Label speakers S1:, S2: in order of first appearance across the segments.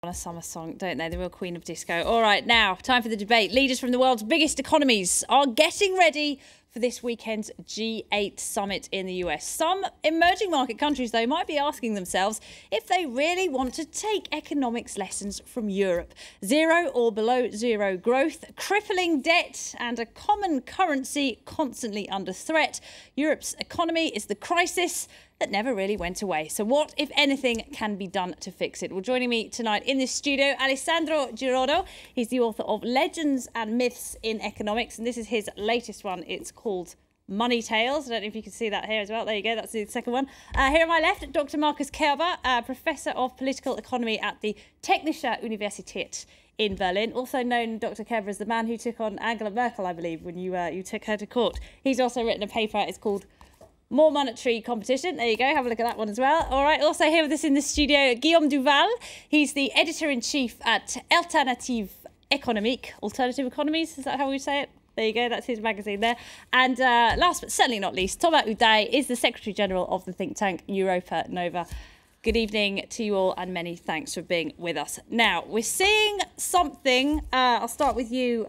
S1: A summer song, don't they? The real queen of disco. All right, now, time for the debate. Leaders from the world's biggest economies are getting ready for this weekend's G8 summit in the US. Some emerging market countries, though, might be asking themselves if they really want to take economics lessons from Europe. Zero or below zero growth, crippling debt and a common currency constantly under threat. Europe's economy is the crisis that never really went away. So what, if anything, can be done to fix it? Well, joining me tonight in this studio, Alessandro Giraudo. He's the author of Legends and Myths in Economics, and this is his latest one. It's called Money Tales. I don't know if you can see that here as well. There you go, that's the second one. Here on my left, Dr. Markus Kerber, Professor of Political Economy at the Technische Universität in Berlin, also known, Dr. Kerber, as the man who took on Angela Merkel, I believe, when you took her to court. He's also written a paper, it's called More Monetary Competition. There you go, have a look at that one as well. All right, also here with us in the studio, Guillaume Duval. He's the editor-in-chief at Alternative Économique. Alternative Economies, is that how we say it? There you go, that's his magazine there. And last but certainly not least, Thomas Uday is the Secretary-General of the think tank Europa Nova. Good evening to you all, and many thanks for being with us. Now, we're seeing something, I'll start with you,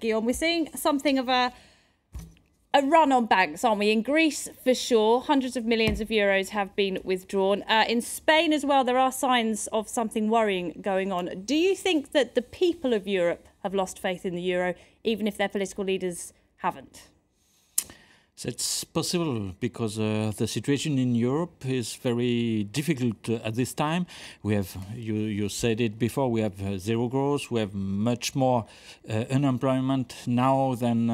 S1: Guillaume. We're seeing something of a run on banks, aren't we? In Greece, for sure, hundreds of millions of euros have been withdrawn. In Spain as well, there are signs of something worrying going on. Do you think that the people of Europe have lost faith in the euro, even if their political leaders haven't?
S2: That's possible because the situation in Europe is very difficult at this time. We have, you said it before, we have zero growth, we have much more unemployment now than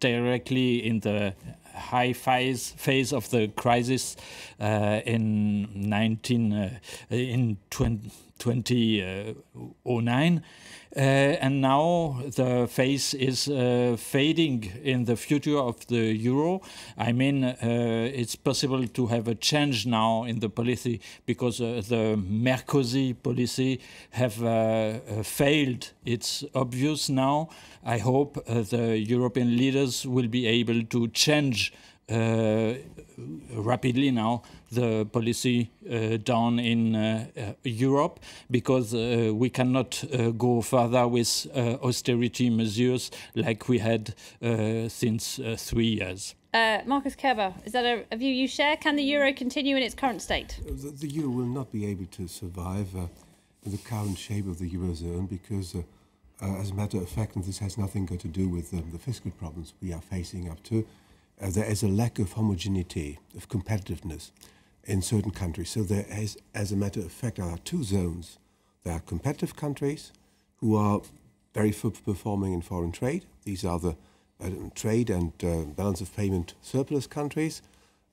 S2: directly in the high phase of the crisis in 2009. And now the phase is fading in the future of the euro. I mean, it's possible to have a change now in the policy because the Merkozy policy have failed. It's obvious now. I hope the European leaders will be able to change rapidly now the policy down in Europe, because we cannot go further with austerity measures like we had since 3 years.
S1: Markus Kerber, is that a view you share? Can the euro continue in its current state?
S3: The euro will not be able to survive in the current shape of the eurozone because, as a matter of fact, and this has nothing to do with the fiscal problems we are facing up to, there is a lack of homogeneity, of competitiveness in certain countries. So there is, as a matter of fact, there are two zones. There are competitive countries who are very performing in foreign trade. These are the trade and balance of payment surplus countries,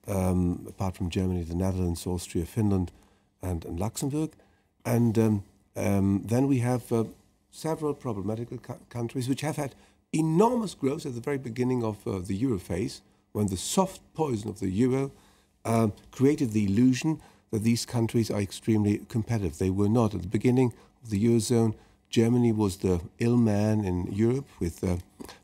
S3: apart from Germany, the Netherlands, Austria, Finland, and Luxembourg. And then we have several problematical countries which have had enormous growth at the very beginning of the euro phase, when the soft poison of the euro created the illusion that these countries are extremely competitive. They were not. At the beginning of the eurozone, Germany was the ill man in Europe with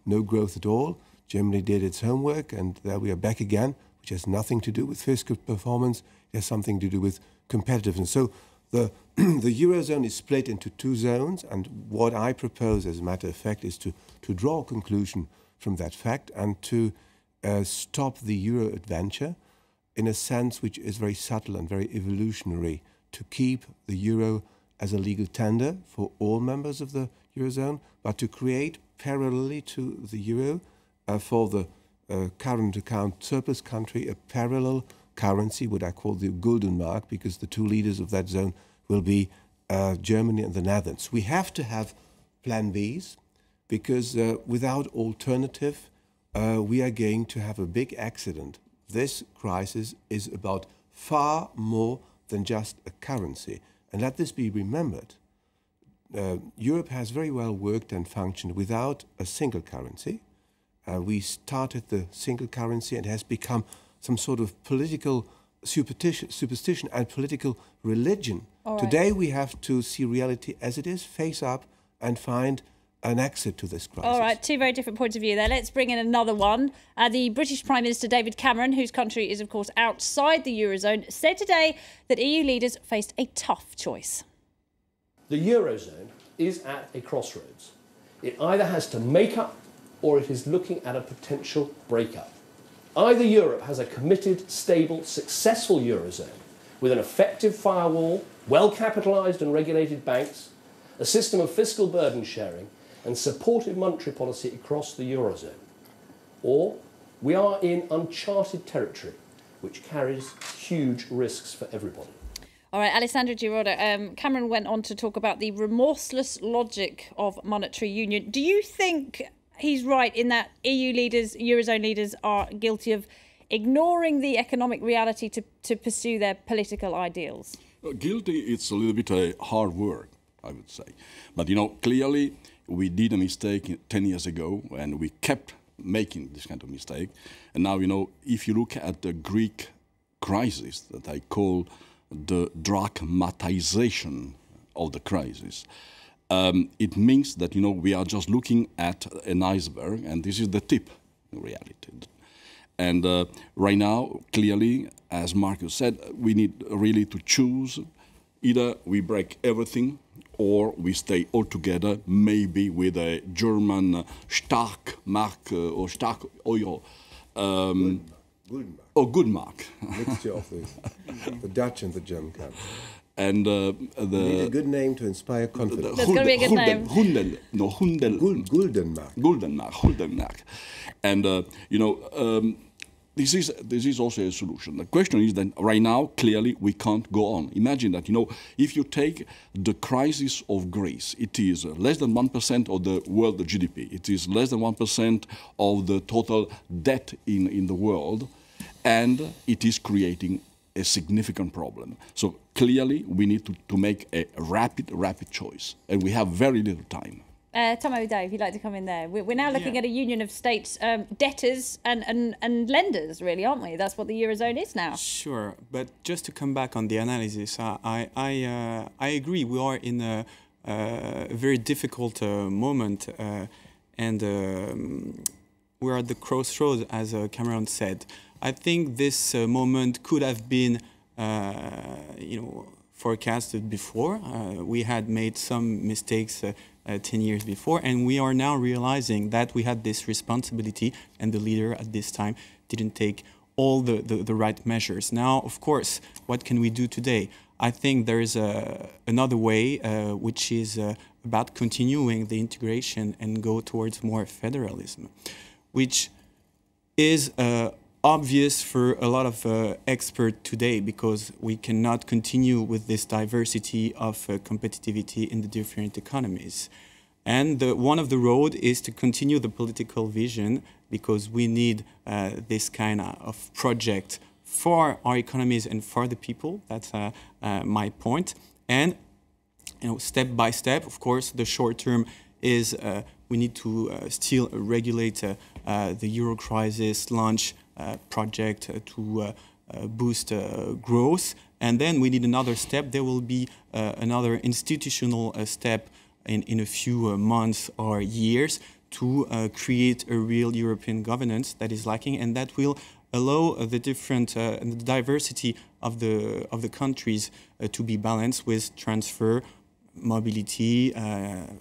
S3: no growth at all. Germany did its homework, and there we are back again, which has nothing to do with fiscal performance. It has something to do with competitiveness. So the eurozone is split into two zones, and what I propose, as a matter of fact, is to draw a conclusion from that fact and to stop the euro adventure in a sense which is very subtle and very evolutionary, to keep the euro as a legal tender for all members of the eurozone, but to create parallelly to the euro for the current account surplus country a parallel currency, what I call the golden mark, because the two leaders of that zone will be Germany and the Netherlands. We have to have plan Bs, because without alternative, we are going to have a big accident. This crisis is about far more than just a currency. And let this be remembered. Europe has very well worked and functioned without a single currency. We started the single currency and it has become some sort of political superstition and political religion. Right. Today we have to see reality as it is, face up and find an exit to this crisis.
S1: All right, two very different points of view there. Let's bring in another one. The British Prime Minister David Cameron, whose country is, of course, outside the Eurozone, said today that EU leaders faced a tough choice.
S4: The Eurozone is at a crossroads. It either has to make up or it is looking at a potential breakup. Either Europe has a committed, stable, successful Eurozone with an effective firewall, well-capitalised and regulated banks, a system of fiscal burden sharing and supportive monetary policy across the Eurozone. Or we are in uncharted territory, which carries huge risks for everybody.
S1: All right, Alessandro Giroda, Cameron went on to talk about the remorseless logic of monetary union. Do you think he's right in that EU leaders, Eurozone leaders, are guilty of ignoring the economic reality to pursue their political ideals?
S5: Guilty, it's a little bit a hard word, I would say. But, you know, clearly we did a mistake 10 years ago and we kept making this kind of mistake. And now, you know, if you look at the Greek crisis that I call the dramatization of the crisis, it means that, you know, we are just looking at an iceberg and this is the tip in reality. And right now, clearly, as Marcus said, we need really to choose. Either we break everything or we stay all together, maybe with a German stark mark or stark Euro.
S3: Good mark. Mixture of the Dutch and the German country.
S5: And
S3: we need a good name to inspire confidence.
S1: That's going to be a good name.
S5: Guldenmark. And, you know, this is also a solution. The question is that right now, clearly, we can't go on. Imagine that, you know, if you take the crisis of Greece, it is less than 1% of the world GDP. It is less than 1% of the total debt in the world, and it is creating a significant problem. So clearly, we need to make a rapid choice, and we have very little time.
S1: Tom O'Day, if you'd like to come in there. We're now looking at a union of states, debtors and lenders, really, aren't we? That's what the Eurozone is now.
S6: Sure, but just to come back on the analysis, I agree. We are in a very difficult moment, and we're at the crossroads, as Cameron said. I think this moment could have been, forecasted before. We had made some mistakes 10 years before, and we are now realizing that we had this responsibility, and the leader at this time didn't take all the right measures. Now, of course, what can we do today? I think there is another way, which is about continuing the integration and go towards more federalism, which is obvious for a lot of experts today, because we cannot continue with this diversity of competitivity in the different economies. And one of the road is to continue the political vision, because we need this kind of project for our economies and for the people. That's my point. And step by step, of course, the short term is we need to still regulate the Euro crisis, launch project to boost growth, and then we need another step. There will be another institutional step in a few months or years to create a real European governance that is lacking, and that will allow the different and the diversity of the countries to be balanced with transfer, mobility,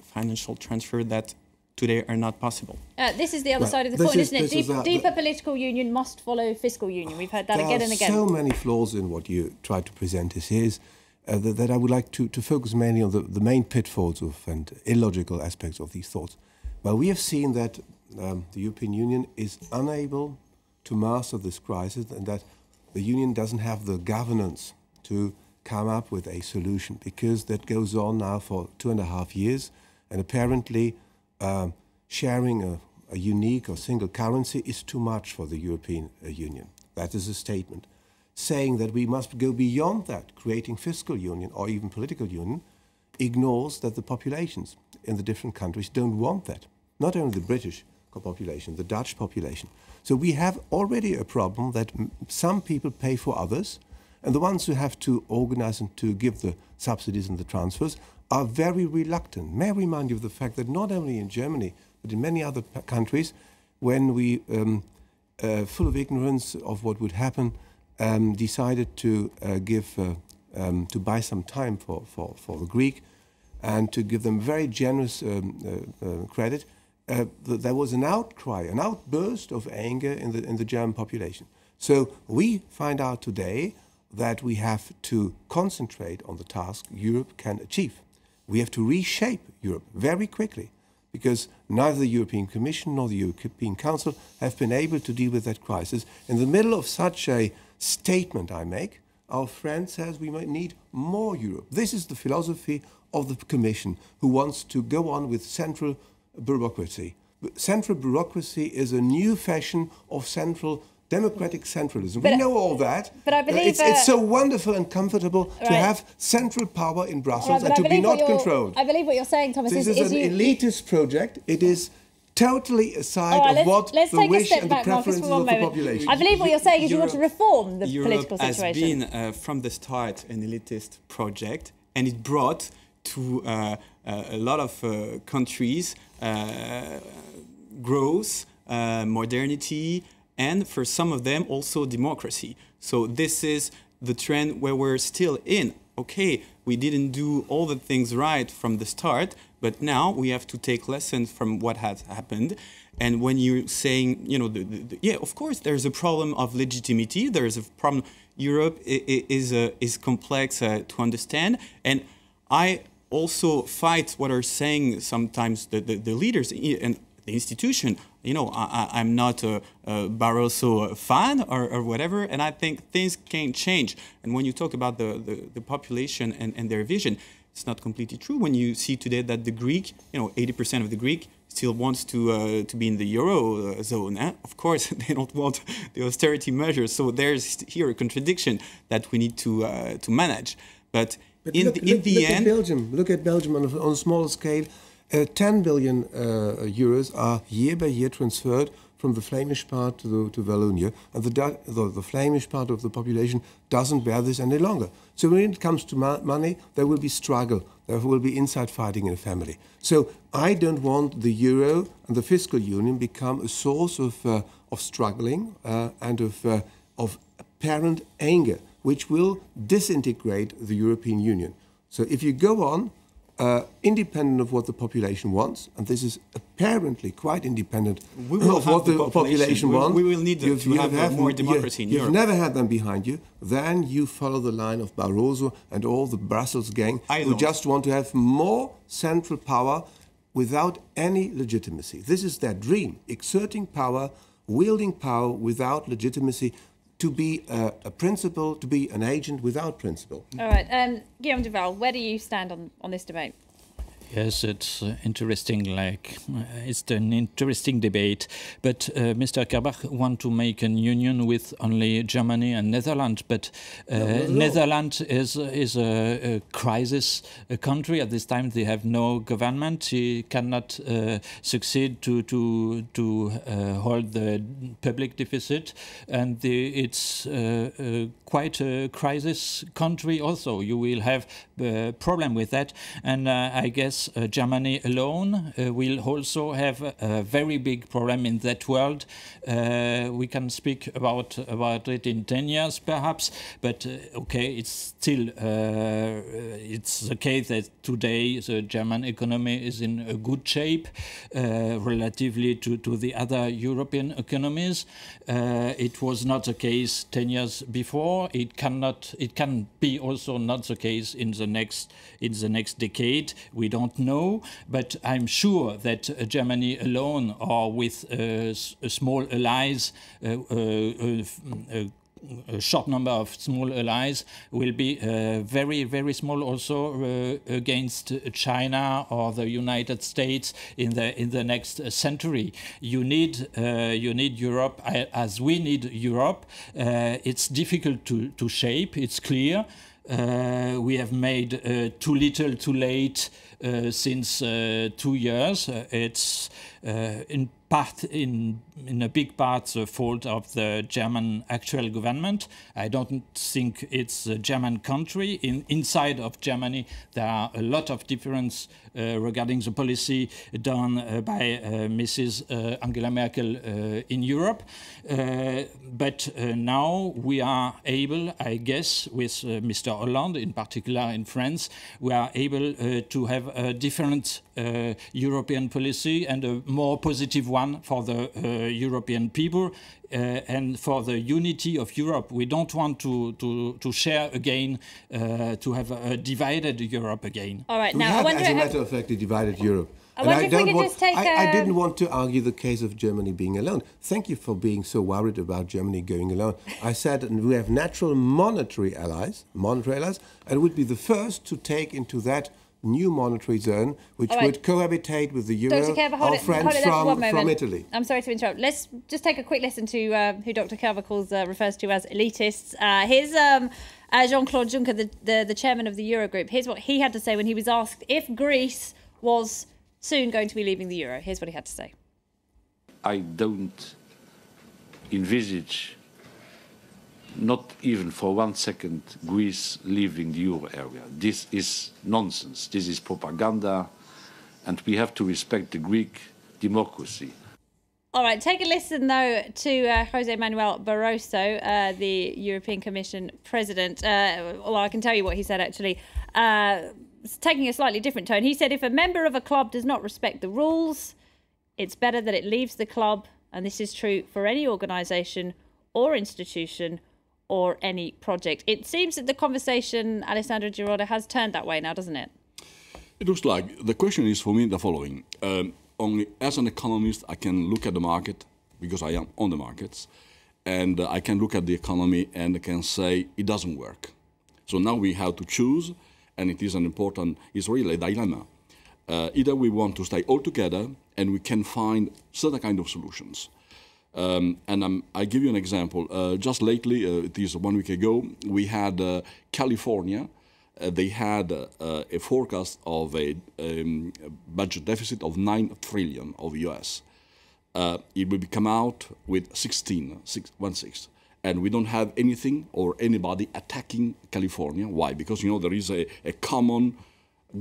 S6: financial transfer that today are not possible.
S1: This is the other side of the coin, isn't it? Deeper political union must follow fiscal union. We've heard that again and again.
S3: There are so many flaws in what you try to present as is that I would like to focus mainly on the main pitfalls and illogical aspects of these thoughts. Well, we have seen that the European Union is unable to master this crisis, and that the Union doesn't have the governance to come up with a solution, because that goes on now for 2.5 years, and apparently sharing a unique or single currency is too much for the European Union. That is a statement. Saying that we must go beyond that, creating fiscal union or even political union, ignores that the populations in the different countries don't want that. Not only the British population, the Dutch population. So we have already a problem that some people pay for others, and the ones who have to organize and to give the subsidies and the transfers are very reluctant. May I remind you of the fact that not only in Germany, but in many other countries, when we, full of ignorance of what would happen, decided to buy some time for the Greek, and to give them very generous credit, there was an outcry, an outburst of anger in the German population. So we find out today that we have to concentrate on the task Europe can achieve. We have to reshape Europe very quickly, because neither the European Commission nor the European Council have been able to deal with that crisis. In the middle of such a statement I make, our friend says we might need more Europe. This is the philosophy of the Commission, who wants to go on with central bureaucracy. Central bureaucracy is a new fashion of democratic centralism. We know all that.
S1: But I believe
S3: it's so wonderful and comfortable to have central power in Brussels and to be not controlled.
S1: I believe what you're saying, Thomas.
S3: This is an elitist project. It is totally aside of what the wish and the preferences of the population.
S1: I believe what you're saying is you want to reform the political situation.
S6: Europe has been, from the start, an elitist project, and it brought to a lot of countries growth, modernity, and for some of them also democracy. So this is the trend where we're still in. Okay, we didn't do all the things right from the start, but now we have to take lessons from what has happened. And when you're saying, you know, yeah, of course, there's a problem of legitimacy. There's a problem. Europe is complex to understand. And I also fight what are saying sometimes the leaders and the institution. You know, I'm not a Barroso fan or whatever, and I think things can change. And when you talk about the population and their vision, it's not completely true. When you see today that the Greek, you know, 80% of the Greek still wants to be in the Eurozone. Of course, they don't want the austerity measures. So there's here a contradiction that we need to manage. But in the end,
S3: look at Belgium on a smaller scale. 10 billion euros are year by year transferred from the Flemish part to Wallonia, and the Flemish part of the population doesn't bear this any longer. So when it comes to money, there will be struggle, there will be inside fighting in a family. So I don't want the euro and the fiscal union become a source of struggling and of apparent anger, which will disintegrate the European Union. So if you go on, independent of what the population wants, and this is apparently quite independent of what the population wants.
S6: We will need to have more democracy in Europe.
S3: You've never had them behind you. Then you follow the line of Barroso and all the Brussels gang who just want to have more central power without any legitimacy. This is their dream, exerting power, wielding power without legitimacy, to be a principle, to be an agent without principle.
S1: All right, Guillaume Duval, where do you stand on this debate?
S2: Yes, it's interesting. It's an interesting debate. But Mr. Kerbach want to make an union with only Germany and Netherlands. But Netherlands is a crisis country at this time. They have no government. He cannot succeed to hold the public deficit, and it's quite a crisis country. Also, you will have a problem with that, and I guess. Germany alone will also have a very big problem in that world. We can speak about it in 10 years, perhaps, but okay, it's still it's the case that today the German economy is in a good shape relatively to the other European economies. It was not the case 10 years before. It can be also not the case in the next decade. We don't know, but I'm sure that Germany alone or with small allies, a short number of small allies will be very, very small also against China or the United States in the next century. You need Europe as we need Europe. It's difficult to shape. It's clear. We have made too little, too late since 2 years. It's in a big part the fault of the German actual government. I don't think it's a German country. Inside of Germany, there are a lot of difference regarding the policy done by Mrs. Angela Merkel in Europe. But now we are able, I guess, with Mr. Hollande, in particular in France, we are able to have a different European policy and a more positive one for the European people and for the unity of Europe. We don't want to share again, to have a divided Europe again.
S1: All right,
S3: We
S1: now I
S3: have,
S1: wonder
S3: as a matter of fact, a divided Europe.
S1: I wonder if we could just take
S3: I didn't want to argue the case of Germany being alone. Thank you for being so worried about Germany going alone. I said we have natural monetary allies, and would be the first to take into that new monetary zone, which would cohabitate with the euro,
S1: Dr. Kerver,
S3: our friends from Italy.
S1: I'm sorry to interrupt. Let's just take a quick listen to who Dr. Kerver refers to as elitists. Here's Jean-Claude Juncker, the chairman of the Eurogroup. Here's what he had to say when he was asked if Greece was soon going to be leaving the euro. Here's what he had to say.
S7: I don't envisage, not even for 1 second, Greece leaving the euro area. This is nonsense. This is propaganda, and we have to respect the Greek democracy.
S1: All right, take a listen, though, to José Manuel Barroso, the European Commission president. Well, I can tell you what he said, actually. Taking a slightly different tone. He said if a member of a club does not respect the rules, it's better that it leaves the club. And this is true for any organisation or institution or any project. It seems that the conversation, Alessandro Giroda, has turned that way now, doesn't it?
S5: It looks like the question is for me the following. Only as an economist, I can look at the market, because I am on the markets, and I can look at the economy and I can say it doesn't work. So now we have to choose, and it is it's really a dilemma. Either we want to stay all together and we can find certain kind of solutions. I give you an example. Just lately, it is 1 week ago, we had California. They had a forecast of a budget deficit of 9 trillion of US. It will come out with 1/6. And we don't have anything or anybody attacking California. Why? Because, there is a common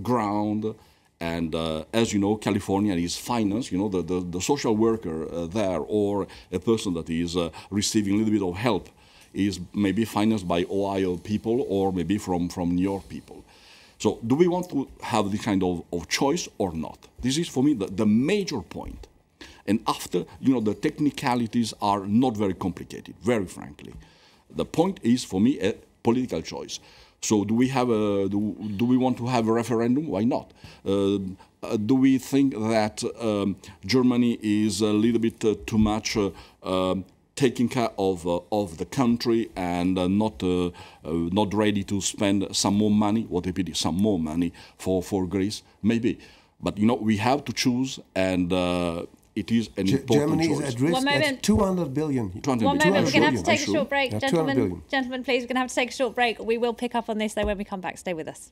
S5: ground. And as you know, California is financed, the social worker there or a person that is receiving a little bit of help is maybe financed by Ohio people or maybe from New York people. So do we want to have this kind of choice or not? This is, for me, the major point. And after, the technicalities are not very complicated, very frankly. The point is, for me, a political choice. So do we have do we want to have a referendum? Why not? Do we think that Germany is a little bit too much taking care of the country and not ready to spend some more money? What if it is some more money for Greece? Maybe, but we have to choose, and it is an important
S3: Germany
S5: choice.
S3: is at risk at 200 billion.
S5: 200
S1: One
S5: billion.
S1: moment, we're going to have to take a short break.
S3: Yeah, 200 billion.
S1: Gentlemen, please, we're going to have to take a short break. We will pick up on this, though, when we come back. Stay with us.